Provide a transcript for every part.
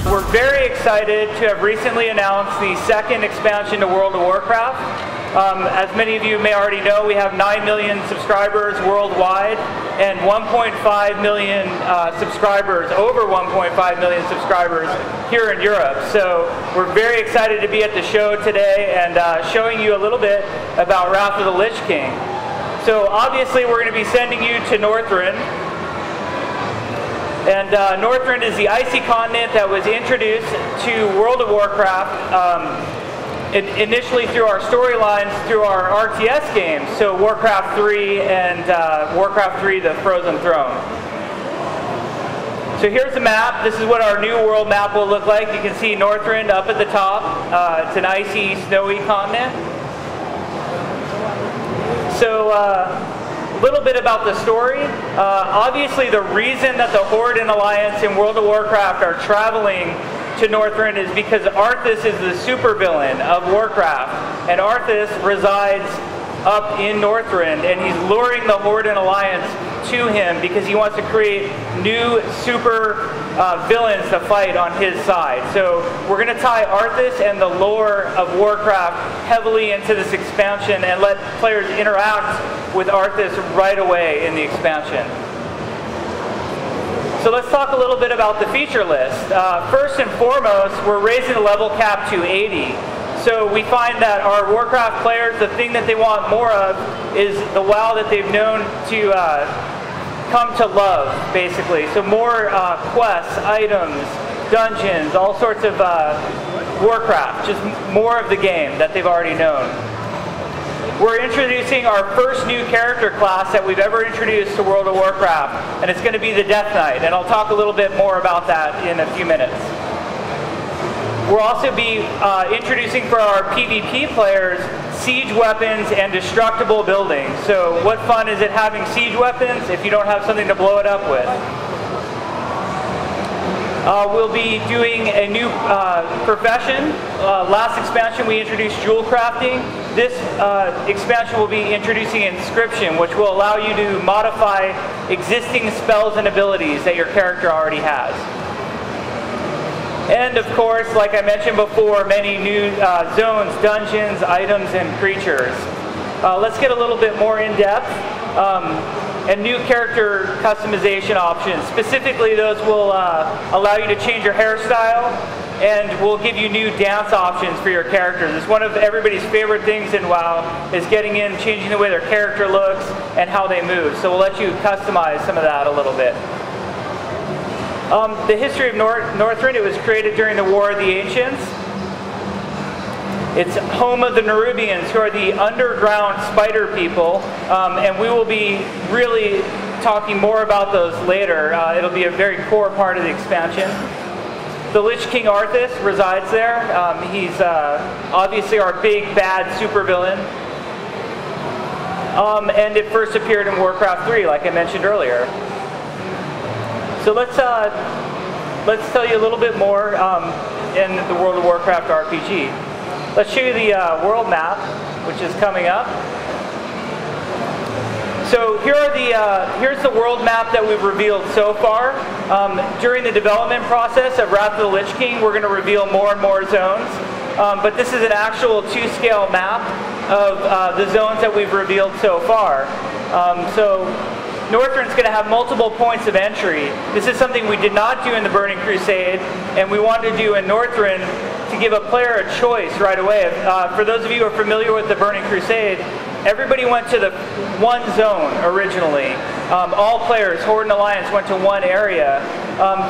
We're very excited to have recently announced the second expansion to World of Warcraft. As many of you may already know, we have 9 million subscribers worldwide and 1.5 million subscribers, over 1.5 million subscribers here in Europe. So we're very excited to be at the show today and showing you a little bit about Wrath of the Lich King. So obviously we're going to be sending you to Northrend. And Northrend is the icy continent that was introduced to World of Warcraft initially through our storylines, through our RTS games, so Warcraft 3 and Warcraft 3, the Frozen Throne. So here's the map. This is what our new world map will look like. You can see Northrend up at the top. It's an icy, snowy continent. So a little bit about the story. Obviously the reason that the Horde and Alliance in World of Warcraft are traveling to Northrend is because Arthas is the supervillain of Warcraft, and Arthas resides up in Northrend, and he's luring the Horde and Alliance to him because he wants to create new super villains to fight on his side. So we're going to tie Arthas and the lore of Warcraft heavily into this expansion and let players interact with Arthas right away in the expansion. So let's talk a little bit about the feature list. First and foremost, we're raising the level cap to 80. So we find that our Warcraft players, the thing that they want more of is the WoW that they've known to come to love, basically. So more quests, items, dungeons, all sorts of Warcraft, just more of the game that they've already known. We're introducing our first new character class that we've ever introduced to World of Warcraft, and it's going to be the Death Knight, and I'll talk a little bit more about that in a few minutes. We'll also be introducing for our PvP players siege weapons and destructible buildings. So what fun is it having siege weapons if you don't have something to blow it up with? We'll be doing a new profession. Last expansion we introduced jewel crafting. This expansion will be introducing inscription, which will allow you to modify existing spells and abilities that your character already has. And of course, like I mentioned before, many new zones, dungeons, items, and creatures. Let's get a little bit more in depth. And new character customization options. Specifically, those will allow you to change your hairstyle, and will give you new dance options for your characters. It's one of everybody's favorite things in WoW, is getting in, changing the way their character looks and how they move. So we'll let you customize some of that a little bit. The history of Northrend, it was created during the War of the Ancients. It's home of the Nerubians, who are the underground spider people, and we will be really talking more about those later. It'll be a very core part of the expansion. The Lich King Arthas resides there. He's obviously our big bad supervillain, and it first appeared in Warcraft 3, like I mentioned earlier. So let's tell you a little bit more in the World of Warcraft RPG. Let's show you the world map, which is coming up. So here's the world map that we've revealed so far. During the development process of Wrath of the Lich King, we're going to reveal more and more zones. But this is an actual 2-scale map of the zones that we've revealed so far. So Northrend's going to have multiple points of entry. This is something we did not do in the Burning Crusade, and we wanted to do in Northrend to give a player a choice right away. For those of you who are familiar with the Burning Crusade, everybody went to the one zone originally. All players, Horde and Alliance, went to one area.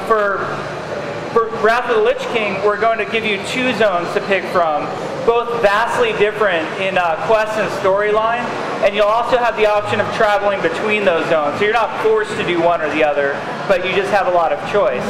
For Wrath of the Lich King, we're going to give you 2 zones to pick from, both vastly different in quest and storyline, and you'll also have the option of traveling between those zones. So you're not forced to do one or the other, but you just have a lot of choice.